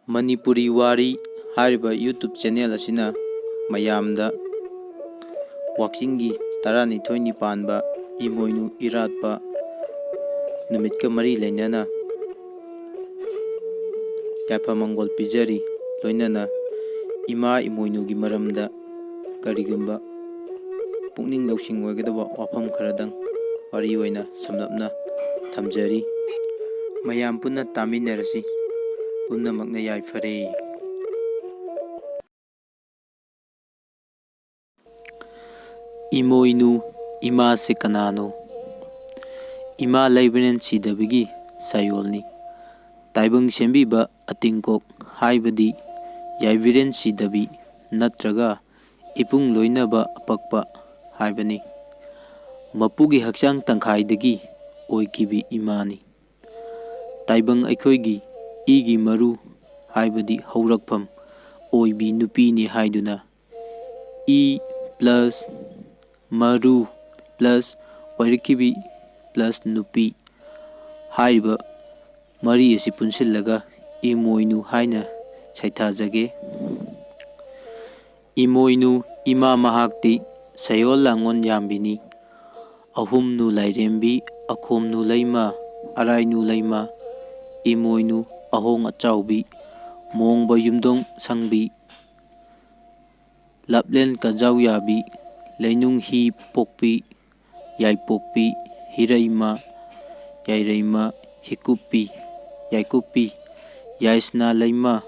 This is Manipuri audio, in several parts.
ꯃꯅꯤꯄꯨꯔꯤ ꯋꯥꯔꯤ ꯍꯥꯏꯔꯤꯕ ꯌꯨꯇꯨꯕ ꯆꯦꯅꯦꯜ ꯑꯁꯤꯅ ꯃꯌꯥꯝꯗ ꯋꯥꯛꯆꯤꯡꯒꯤ 12ꯅꯤ ꯄꯥꯟꯕ ꯏꯃꯣꯏꯅꯨ ꯏꯔꯥꯠꯄ ꯅꯨꯃꯤꯠꯀ ꯃꯔꯤ ꯂꯩꯅꯅ ꯌꯥꯏꯐ-ꯃꯪꯒꯣꯜ ꯄꯤꯖꯔꯤ꯫ ꯂꯣꯏꯅꯅ ꯏꯃꯥ ꯏꯃꯣꯏꯅꯨꯒꯤ ꯃꯔꯝꯗ ꯀꯔꯤꯒꯨꯝꯕ ꯄꯨꯛꯅꯤꯡ ꯂꯧꯁꯤꯡ ꯑꯣꯏꯒꯗꯕ ꯋꯥꯐꯝ ꯈꯔꯗꯪ ꯋꯥꯔꯤ ꯑꯣꯏꯅ ꯁꯝꯂꯞꯅ ꯊꯝꯖꯔꯤ꯫ ꯃꯌꯥꯝ ꯄꯨꯟꯅ ꯇꯥꯃꯤꯟꯅꯔꯁꯤ꯫ ꯄꯨꯝꯅꯃꯛꯅ ꯌꯥꯏꯐꯔꯦ꯫ ꯏꯃꯣꯏꯅꯨ ꯏꯃꯥꯁꯦ ꯀꯅꯥꯅꯣ? ꯏꯃꯥ ꯂꯩꯕꯔꯦꯟ ꯁꯤꯗꯕꯒꯤ ꯁꯥꯌꯣꯜꯅꯤ꯫ ꯇꯥꯏꯕꯪ ꯁꯦꯝꯕꯤꯕ ꯑꯇꯤꯡꯀꯣꯛ ꯍꯥꯏꯕꯗꯤ ꯌꯥꯏꯕꯤꯔꯦꯟ ꯁꯤꯗꯕꯤ ꯅꯠꯇ꯭ꯔꯒ ꯏꯄꯨꯡ ꯂꯣꯏꯅꯕ ꯑꯄꯛꯄ ꯍꯥꯏꯕꯅꯤ꯫ ꯃꯄꯨꯒꯤ ꯍꯛꯆꯥꯡ ꯇꯪꯈꯥꯏꯗꯒꯤ ꯑꯣꯏꯈꯤꯕꯤ ꯏꯃꯥꯅꯤ꯫ ꯇꯥꯏꯕꯪ ꯑꯩꯈꯣꯏꯒꯤ ꯏꯒꯤ ꯃꯔꯨ ꯍꯥꯏꯕꯗꯤ ꯍꯧꯔꯛꯐꯝ ꯑꯣꯏꯕꯤ ꯅꯨꯄꯤꯅꯤ ꯍꯥꯏꯗꯨꯅ ꯏ + ꯃꯔꯨ + ꯑꯣꯏꯔꯛꯈꯤꯕꯤ + ꯅꯨꯄꯤ ꯍꯥꯏꯔꯤꯕ ꯃꯔꯤ ꯑꯁꯤ ꯄꯨꯟꯁꯤꯜꯂꯒ ꯏꯃꯣꯏꯅꯨ ꯍꯥꯏꯅ ꯁꯩꯊꯥꯖꯒꯦ꯫ ꯏꯃꯣꯏꯅꯨ ꯏꯃꯥ ꯃꯍꯥꯛꯇꯤ ꯁꯩꯑꯣꯜ ꯂꯥꯡꯑꯣꯜ ꯌꯥꯝꯕꯤꯅꯤ꯫ ꯑꯍꯨꯝꯅꯨ ꯂꯥꯏꯔꯦꯝꯕꯤ, ꯑꯈꯣꯝꯅꯨ ꯂꯩꯃ, ꯑꯔꯥꯏꯅꯨ ꯂꯩꯃ, ꯏꯃꯣꯏꯅꯨ ꯑꯍꯣꯡ ꯑꯆꯥꯎꯕꯤ, ꯃꯣꯡꯕ ꯌꯨꯝꯗꯣꯡ ꯁꯪꯕꯤ, ꯂꯥꯞꯂꯦꯟ ꯀꯥꯖꯥꯎ ꯌꯥꯕꯤ, ꯂꯩꯅꯨꯡ ꯍꯤ ꯄꯣꯛꯄꯤ, ꯌꯥꯏꯄꯣꯛꯄꯤ, ꯍꯤꯔꯩꯃ, ꯌꯥꯏꯔꯩꯃ, ꯍꯤꯀꯨꯞꯄꯤ, ꯌꯥꯏꯀꯨꯞꯄꯤ, ꯌꯥꯏꯁꯅꯥ ꯂꯩꯃ,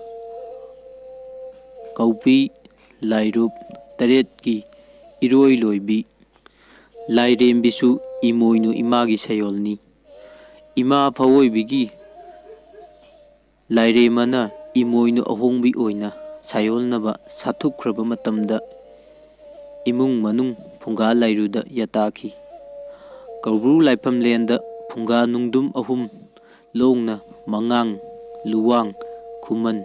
ꯀꯧꯄꯤ, ꯂꯥꯏꯔꯨꯞ, ꯇꯔꯦꯠꯀꯤ ꯏꯔꯣꯏꯂꯣꯏꯕꯤ, ꯂꯥꯏꯔꯦꯝꯕꯤꯁꯨ ꯏꯃꯣꯏꯅꯨ ꯏꯃꯥꯒꯤ ꯁꯥꯌꯣꯜꯅꯤ꯫ ꯏꯃꯥ ꯐꯑꯣꯏꯕꯤꯒꯤ ꯂꯥꯏꯔꯦꯝꯃꯅ ꯏꯃꯣꯏꯅꯨ ꯑꯍꯣꯡꯕꯤ ꯑꯣꯏꯅ ꯁꯥꯌꯣꯜꯅꯕ ꯁꯥꯊꯨꯞꯈ꯭ꯔꯕ ꯃꯇꯝꯗ ꯏꯃꯨꯡ ꯃꯅꯨꯡ ꯐꯨꯡꯒꯥ ꯂꯥꯏꯔꯨꯗ ꯌꯥꯇꯥꯈꯤ꯫ ꯀꯧꯕ꯭ꯔꯨ ꯂꯥꯏꯐꯝꯂꯦꯟꯗ ꯐꯨꯡꯒꯥ ꯅꯨꯡꯗꯨꯝ ꯑꯍꯨꯝ ꯂꯣꯡꯅ ꯃꯉꯥꯡ, ꯂꯨꯋꯥꯡ, ꯈꯨꯃꯟ,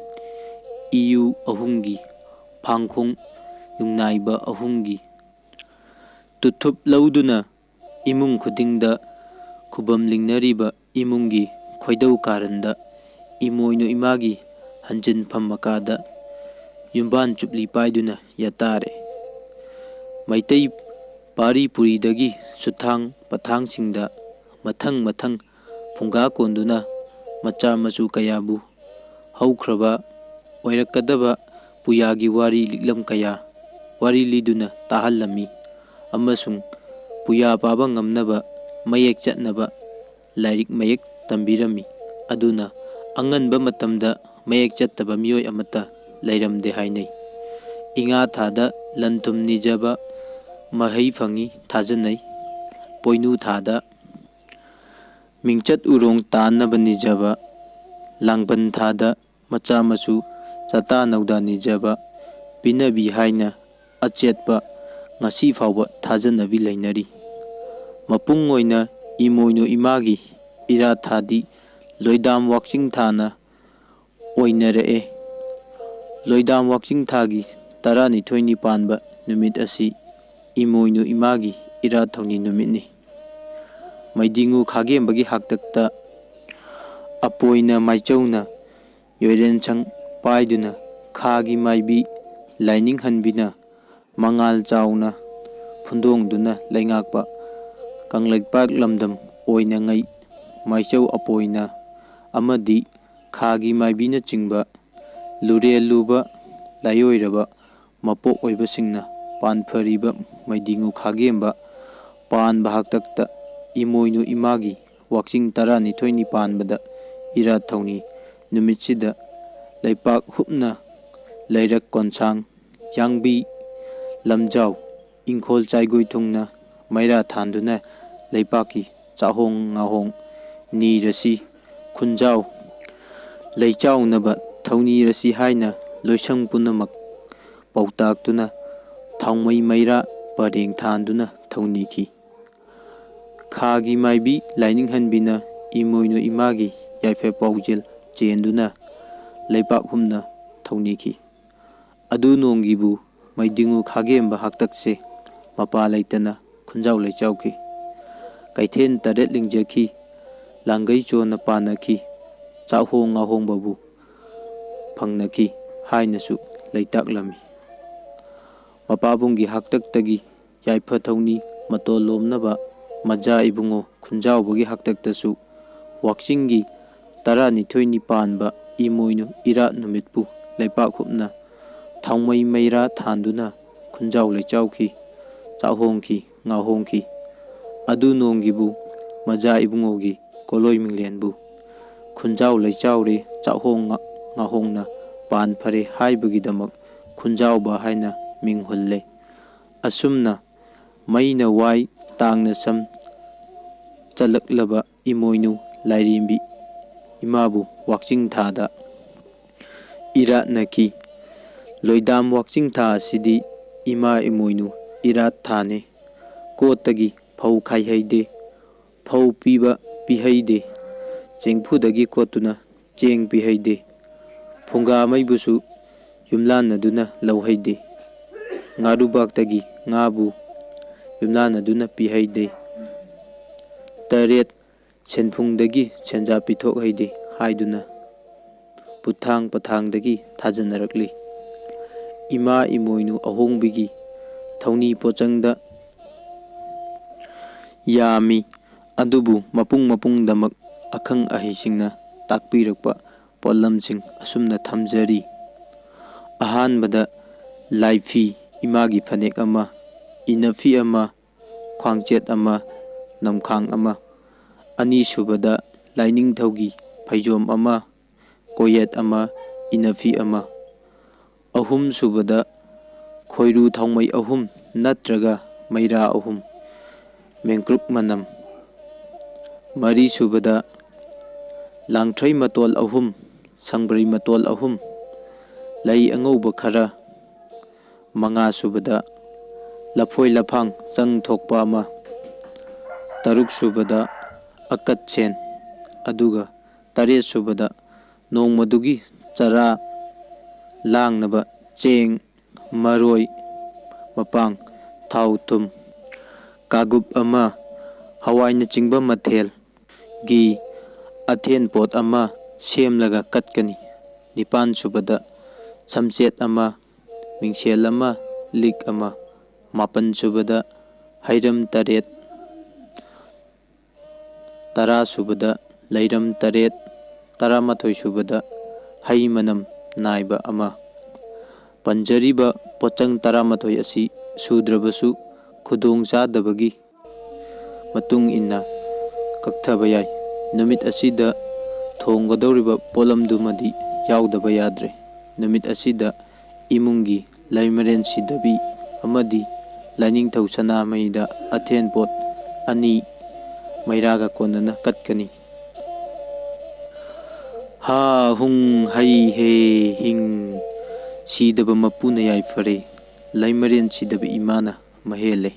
ꯏꯌꯨ ꯑꯍꯨꯝꯒꯤ, ꯐꯥꯡꯈꯣꯡ ꯌꯨꯡꯅꯥꯏꯕ ꯑꯍꯨꯝꯒꯤ ꯇꯨꯊꯨꯞ ꯂꯧꯗꯨꯅ ꯏꯃꯨꯡ ꯈꯨꯗꯤꯡꯗ ꯈꯨꯕꯝ ꯏꯃꯨꯡꯒꯤ ꯈꯣꯏꯗꯧ ꯀꯥꯔꯟꯗ ꯏꯃꯣꯏꯅꯨ ꯏꯃꯥꯒꯤ ꯍꯟꯖꯤꯟꯐꯝ ꯃꯀꯥꯗ ꯌꯨꯝꯕꯥꯟ ꯆꯨꯞꯂꯤ ꯄꯥꯏꯗꯨꯅ ꯌꯥꯇꯥꯔꯦ꯫ ꯃꯩꯇꯩ ꯄꯥꯔꯤ ꯄꯨꯔꯤꯗꯒꯤ ꯁꯨꯠꯊꯥꯡ ꯄꯊꯥꯡꯁꯤꯡꯗ ꯃꯊꯪ ꯃꯊꯪ ꯐꯨꯡꯒꯥ ꯀꯣꯟꯗꯨꯅ ꯃꯆꯥ ꯃꯁꯨ ꯀꯌꯥꯕꯨ ꯍꯧꯈ꯭ꯔꯕ ꯑꯣꯏꯔꯛꯀꯗꯕ ꯄꯨꯌꯥꯒꯤ ꯋꯥꯔꯤ ꯂꯤꯛꯂꯝ ꯀꯌꯥ ꯋꯥꯔꯤ ꯂꯤꯗꯨꯅ ꯇꯥꯍꯜꯂꯝꯃꯤ ꯑꯃꯁꯨꯡ ꯄꯨꯌꯥ ꯄꯥꯕ ꯉꯝꯅꯕ ꯃꯌꯦꯛ ꯆꯠꯅꯕ ꯂꯥꯏꯔꯤꯛ ꯃꯌꯦꯛ ꯇꯝꯕꯤꯔꯝꯃꯤ꯫ ꯑꯗꯨꯅ ꯑꯉꯟꯕ ꯃꯇꯝꯗ ꯃꯌꯦꯛ ꯆꯠꯇꯕ ꯃꯤꯑꯣꯏ ꯑꯃꯠꯇ ꯂꯩꯔꯝꯗꯦ ꯍꯥꯏꯅꯩ꯫ ꯏꯉꯥ ꯊꯥꯗ ꯂꯟ-ꯊꯨꯝ ꯅꯤꯖꯕ ꯃꯍꯩ ꯐꯪꯏ ꯊꯥꯖꯅꯩ꯫ ꯄꯣꯏꯅꯨ ꯊꯥꯗ ꯃꯤꯡꯆꯠ ꯎꯔꯣꯡ ꯇꯥꯟꯅꯕ ꯅꯤꯖꯕ, ꯂꯥꯡꯕꯟ ꯊꯥꯗ ꯃꯆꯥ ꯃꯁꯨ ꯆꯥꯇꯥ ꯅꯧꯗꯥ ꯅꯤꯖꯕ ꯄꯤꯅꯕꯤ ꯍꯥꯏꯅ ꯑꯆꯦꯠꯄ ꯉꯁꯤ ꯐꯥꯎꯕ ꯊꯥꯖꯅꯕꯤ ꯂꯩꯅꯔꯤ꯫ ꯃꯄꯨꯡ ꯑꯣꯏꯅ ꯏꯃꯣꯏꯅꯨ ꯏꯃꯥꯒꯤ ꯏꯔꯥꯠ ꯊꯥꯗꯤ ꯂꯣꯏꯗꯥꯝ ꯋꯥꯛꯆꯤꯡ ꯊꯥꯅ ꯑꯣꯏꯅꯔꯛꯑꯦ꯫ ꯂꯣꯏꯗꯥꯝ ꯋꯥꯛꯆꯤꯡ ꯊꯥꯒꯤ 12ꯅꯤ ꯄꯥꯟꯕ ꯅꯨꯃꯤꯠ ꯑꯁꯤ ꯏꯃꯣꯏꯅꯨ ꯏꯃꯥꯒꯤ ꯏꯔꯥꯠ ꯊꯧꯅꯤ ꯅꯨꯃꯤꯠꯅꯤ꯫ ꯃꯩꯗꯤꯡꯉꯨ ꯈꯥꯒꯦꯝꯕꯒꯤ ꯍꯥꯛꯇꯛꯇ ꯑꯄꯣꯏꯅ ꯃꯥꯏꯆꯧꯅ ꯌꯣꯏꯔꯦꯟꯁꯪ ꯄꯥꯏꯗꯨꯅ ꯈꯥꯒꯤ ꯃꯥꯏꯕꯤ ꯂꯥꯏꯅꯤꯡꯍꯟꯕꯤꯅ ꯃꯉꯥꯜ ꯆꯥꯎꯅ ꯐꯨꯟꯗꯣꯡꯗꯨꯅ ꯂꯩꯉꯥꯛꯄ ꯀꯪꯂꯩꯄꯥꯛ ꯂꯝꯗꯝ ꯑꯣꯏꯅꯉꯩ ꯃꯥꯏꯆꯧ ꯑꯄꯣꯏꯅ ꯑꯃꯗꯤ ꯈꯥꯒꯤ ꯃꯥꯏꯕꯤꯅꯆꯤꯡꯕ ꯂꯨꯔꯦꯜ ꯂꯨꯕ ꯂꯥꯏꯑꯣꯏꯔꯕ ꯃꯄꯣꯛ ꯑꯣꯏꯕꯁꯤꯡꯅ ꯄꯥꯟꯐꯔꯤꯕ ꯃꯩꯗꯤꯡꯉꯨ ꯈꯥꯒꯦꯝꯕ ꯄꯥꯟꯕ ꯍꯥꯛꯇꯛꯇ ꯏꯃꯣꯏꯅꯨ ꯏꯃꯥꯒꯤ ꯋꯥꯛꯆꯤꯡ 12ꯅꯤ ꯄꯥꯟꯕꯗ ꯏꯔꯥꯠ ꯊꯧꯅꯤ ꯅꯨꯃꯤꯠꯁꯤꯗ ꯂꯩꯄꯥꯛ ꯍꯨꯞꯅ ꯂꯩꯔꯛ ꯀꯣꯟꯁꯥꯡ, ꯌꯥꯡꯕꯤ, ꯂꯝꯖꯥꯎ, ꯏꯪꯈꯣꯜ ꯆꯥꯏꯒꯣꯏ ꯊꯨꯡꯅ ꯃꯩꯔꯥ ꯊꯥꯟꯗꯨꯅ ꯂꯩꯄꯥꯛꯀꯤ ꯆꯥꯍꯣꯡ ꯉꯥꯍꯣꯡ ꯅꯤꯔꯁꯤ, ꯈꯨꯟꯖꯥꯎ ꯂꯩꯆꯥꯎꯅꯕ ꯊꯧꯅꯤꯔꯁꯤ ꯍꯥꯏꯅ ꯂꯣꯏꯁꯪ ꯄꯨꯝꯅꯃꯛ ꯄꯥꯎꯇꯥꯛꯇꯨꯅ ꯊꯥꯎꯃꯩ ꯃꯩꯔꯥ ꯄꯔꯦꯡ ꯊꯥꯟꯗꯨꯅ ꯊꯧꯅꯤꯈꯤ꯫ ꯈꯥꯒꯤ ꯃꯥꯏꯕꯤ ꯂꯥꯏꯅꯤꯡꯍꯟꯕꯤꯅ ꯏꯃꯣꯏꯅꯨ ꯏꯃꯥꯒꯤ ꯌꯥꯏꯐ ꯄꯥꯎꯖꯦꯜ ꯆꯦꯟꯗꯨꯅ ꯂꯩꯄꯥꯛ ꯍꯨꯝꯅ ꯊꯧꯅꯤꯈꯤ꯫ ꯑꯗꯨ ꯅꯣꯡꯒꯤꯕꯨ ꯃꯩꯗꯤꯡꯉꯨ ꯈꯥꯒꯦꯝꯕ ꯍꯥꯛꯇꯛꯁꯦ ꯃꯄꯥ ꯂꯩꯇꯅ ꯈꯨꯟꯖꯥꯎ ꯂꯩꯆꯥꯎꯈꯤ꯫ ꯀꯩꯊꯦꯜ 8 ꯂꯤꯡꯖꯈꯤ, ꯂꯥꯡꯒꯩ ꯆꯣꯟꯅ ꯄꯥꯟꯅꯈꯤ, ꯆꯥꯍꯣꯡ ꯉꯥꯍꯣꯡꯕꯕꯨ ꯐꯪꯅꯈꯤ ꯍꯥꯏꯅꯁꯨ ꯂꯩꯇꯥꯛꯂꯝꯃꯤ꯫ ꯃꯄꯥꯕꯨꯡꯒꯤ ꯍꯥꯛꯇꯛꯇꯒꯤ ꯌꯥꯏꯐ ꯊꯧꯅꯤ ꯃꯇꯣꯜ ꯂꯣꯝꯅꯕ ꯃꯖꯥ ꯏꯕꯨꯡꯉꯣ ꯈꯨꯟꯖꯥꯎꯕꯒꯤ ꯍꯥꯛꯇꯛꯇꯁꯨ ꯋꯥꯛꯆꯤꯡꯒꯤ 12ꯅꯤ ꯄꯥꯟꯕ ꯏꯃꯣꯏꯅꯨ ꯏꯔꯥꯠ ꯅꯨꯃꯤꯠꯄꯨ ꯂꯩꯄꯥꯛ ꯍꯨꯞꯅ ꯊꯥꯎꯃꯩ ꯃꯩꯔꯥ ꯊꯥꯟꯗꯨꯅ ꯈꯨꯟꯖꯥꯎ ꯂꯩꯆꯥꯎꯈꯤ, ꯆꯥꯛꯍꯣꯡꯈꯤ, ꯉꯥꯍꯣꯡꯈꯤ꯫ ꯑꯗꯨ ꯅꯣꯡꯒꯤꯕꯨ ꯃꯖꯥ ꯏꯕꯨꯡꯉꯣꯒꯤ ꯀꯣꯂꯣꯏ ꯃꯤꯡꯂꯦꯟꯕꯨ ꯈꯨꯟꯖꯥꯎ ꯂꯩꯆꯥꯎꯔꯦ ꯆꯥꯛꯍꯣꯡ ꯉꯥꯍꯣꯡꯅ ꯄꯥꯟꯐꯔꯦ ꯍꯥꯏꯕꯒꯤꯗꯃꯛ ꯈꯨꯟꯖꯥꯎꯕ ꯍꯥꯏꯅ ꯃꯤꯡ ꯍꯨꯜꯂꯦ꯫ ꯑꯁꯨꯝꯅ ꯃꯩꯅ ꯋꯥꯏ ꯇꯥꯡꯅ ꯁꯝ ꯆꯜꯂꯛꯂꯕ ꯏꯃꯣꯏꯅꯨ ꯂꯥꯏꯔꯦꯝꯕꯤ ꯏꯃꯥꯕꯨ ꯋꯥꯛꯆꯤꯡ ꯊꯥꯗ ꯏꯔꯥꯠꯅꯈꯤ꯫ ꯂꯣꯏꯗꯥꯝ ꯋꯥꯛꯆꯤꯡ ꯊꯥ ꯑꯁꯤꯗꯤ ꯏꯃꯥ ꯏꯃꯣꯏꯅꯨ ꯏꯔꯥꯠ ꯊꯥꯅꯤ꯫ ꯀꯣꯠꯇꯒꯤ ꯐꯧ ꯈꯥꯏꯍꯩꯗꯦ, ꯐꯧ ꯄꯤꯕ ꯄꯤꯍꯩꯗꯦ, ꯆꯦꯡꯐꯨꯗꯒꯤ ꯀꯣꯠꯇꯨꯅ ꯆꯦꯡ ꯄꯤꯍꯩꯗꯦ, ꯐꯨꯡꯒꯥ ꯃꯩꯕꯨꯁꯨ ꯌꯨꯝꯂꯥꯟꯅꯗꯨꯅ ꯂꯧꯍꯩꯗꯦ, ꯉꯥꯔꯨꯕꯥꯛꯇꯒꯤ ꯉꯥꯕꯨ ꯌꯨꯝꯂꯥꯟꯅꯗꯨꯅ ꯄꯤꯍꯩꯗꯦ, ꯇꯔꯦꯠ ꯁꯦꯟꯐꯨꯡꯗꯒꯤ ꯁꯦꯟꯖꯥ ꯄꯤꯊꯣꯛꯍꯩꯗꯦ ꯍꯥꯏꯗꯨꯅ ꯄꯨꯊꯥꯡ ꯄꯊꯥꯡꯗꯒꯤ ꯊꯥꯖꯅꯔꯛꯂꯤ꯫ ꯏꯃꯥ ꯏꯃꯣꯏꯅꯨ ꯑꯍꯣꯡꯕꯤꯒꯤ ꯊꯧꯅꯤ ꯄꯣꯠꯆꯪꯗ ꯌꯥꯝꯃꯤ, ꯑꯗꯨꯕꯨ ꯃꯄꯨꯡ ꯃꯄꯨꯡꯗꯃꯛ ꯑꯈꯪ ꯑꯍꯩꯁꯤꯡꯅ ꯇꯥꯛꯄꯤꯔꯛꯄ ꯄꯣꯠꯂꯝꯁꯤꯡ ꯑꯁꯨꯝꯅ ꯊꯝꯖꯔꯤ꯫ ꯑꯍꯥꯟꯕꯗ ꯂꯥꯏꯐꯤ ꯏꯃꯥꯒꯤ ꯐꯅꯦꯛ ꯑꯃ, ꯏꯟꯅꯐꯤ ꯑꯃ, ꯈ꯭ꯋꯥꯡꯆꯦꯠ ꯑꯃ, ꯅꯝꯈꯥꯡ ꯑꯃ꯫ ꯑꯅꯤꯁꯨꯕꯗ ꯂꯥꯏꯅꯤꯡꯊꯧꯒꯤ ꯐꯩꯖꯣꯝ ꯑꯃ, ꯀꯣꯌꯦꯠ ꯑꯃ, ꯏꯟꯅꯐꯤ ꯑꯃ꯫ ꯑꯍꯨꯝꯁꯨꯕꯗ ꯈꯣꯏꯔꯨ ꯊꯥꯎꯃꯩ 3 ꯅꯠꯇ꯭ꯔꯒ ꯃꯩꯔꯥ 3, ꯃꯦꯡꯀ꯭ꯔꯨꯛ ꯃꯅꯝ꯫ ꯃꯔꯤꯁꯨꯕꯗ ꯂꯥꯡꯊ꯭ꯔꯩ ꯃꯇꯣꯜ 3, ꯁꯪꯕ꯭ꯔꯩ ꯃꯇꯣꯜ 3, ꯂꯩ ꯑꯉꯧꯕ ꯈꯔ꯫ ꯃꯉꯥꯁꯨꯕꯗ ꯂꯐꯣꯏ ꯂꯐꯥꯡ ꯆꯪ ꯊꯣꯛꯄ ꯑꯃ꯫ ꯇꯔꯨꯛꯁꯨꯕꯗ ꯑꯀꯠ ꯁꯦꯟ, ꯑꯗꯨꯒ ꯇꯔꯦꯠꯁꯨꯕꯗ ꯅꯣꯡꯃꯗꯨꯒꯤ ꯆꯔꯥ ꯂꯥꯡꯅꯕ ꯆꯦꯡ, ꯃꯔꯣꯏ ꯃꯄꯥꯡ, ꯊꯥꯎ ꯊꯨꯝ, ꯀꯥꯒꯨꯞ ꯑꯃ, ꯍꯋꯥꯏꯅꯆꯤꯡꯕ ꯃꯊꯦꯜꯒꯤ ꯑꯊꯦꯟꯄꯣꯠ ꯑꯃ ꯁꯦꯝꯂꯒ ꯀꯠꯀꯅꯤ꯫ ꯅꯤꯄꯥꯟꯁꯨꯕꯗ ꯁꯝꯆꯦꯠ ꯑꯃ, ꯃꯤꯡꯁꯦꯜ ꯑꯃ, ꯂꯤꯛ ꯑꯃ꯫ ꯃꯥꯄꯟꯁꯨꯕꯗ ꯍꯩꯔꯝ 3, ꯇꯔꯥꯁꯨꯕꯗ ꯂꯩꯔꯝ 3, 11ꯁꯨꯕꯗ ꯍꯩ ꯃꯅꯝ ꯅꯥꯏꯕ ꯑꯃ꯫ ꯄꯟꯖꯔꯤꯕ ꯄꯣꯠꯆꯪ 11 ꯑꯁꯤ ꯁꯨꯗ꯭ꯔꯕꯁꯨ ꯈꯨꯗꯣꯡꯆꯥꯗꯕꯒꯤ ꯃꯇꯨꯡ ꯏꯟꯅ ꯀꯛꯊꯕ ꯌꯥꯏ꯫ ꯅꯨꯃꯤꯠ ꯑꯁꯤꯗ ꯊꯣꯡꯒꯗꯧꯔꯤꯕ ꯄꯣꯠꯂꯝꯗꯨꯃꯗꯤ ꯌꯥꯎꯗꯕ ꯌꯥꯗ꯭ꯔꯦ꯫ ꯅꯨꯃꯤꯠ ꯑꯁꯤꯗ ꯏꯃꯨꯡꯒꯤ ꯂꯩꯃꯔꯦꯟ ꯁꯤꯗꯕꯤ ꯑꯃꯗꯤ ꯂꯥꯏꯅꯤꯡꯊꯧ ꯁꯅꯥꯃꯍꯤꯗ ꯑꯊꯦꯟꯄꯣꯠ 2 ꯃꯩꯔꯥꯒ ꯀꯣꯟꯅꯅ ꯀꯠꯀꯅꯤ꯫ ꯍꯥ ꯍꯨꯡ ꯍꯩ ꯍꯦ ꯍꯤꯡ, ꯁꯤꯗꯕ ꯃꯄꯨꯅ ꯌꯥꯏꯐꯔꯦ, ꯂꯩꯃꯔꯦꯟ ꯁꯤꯗꯕ ꯏꯃꯥꯅ ꯃꯍꯦꯜꯂꯦ꯫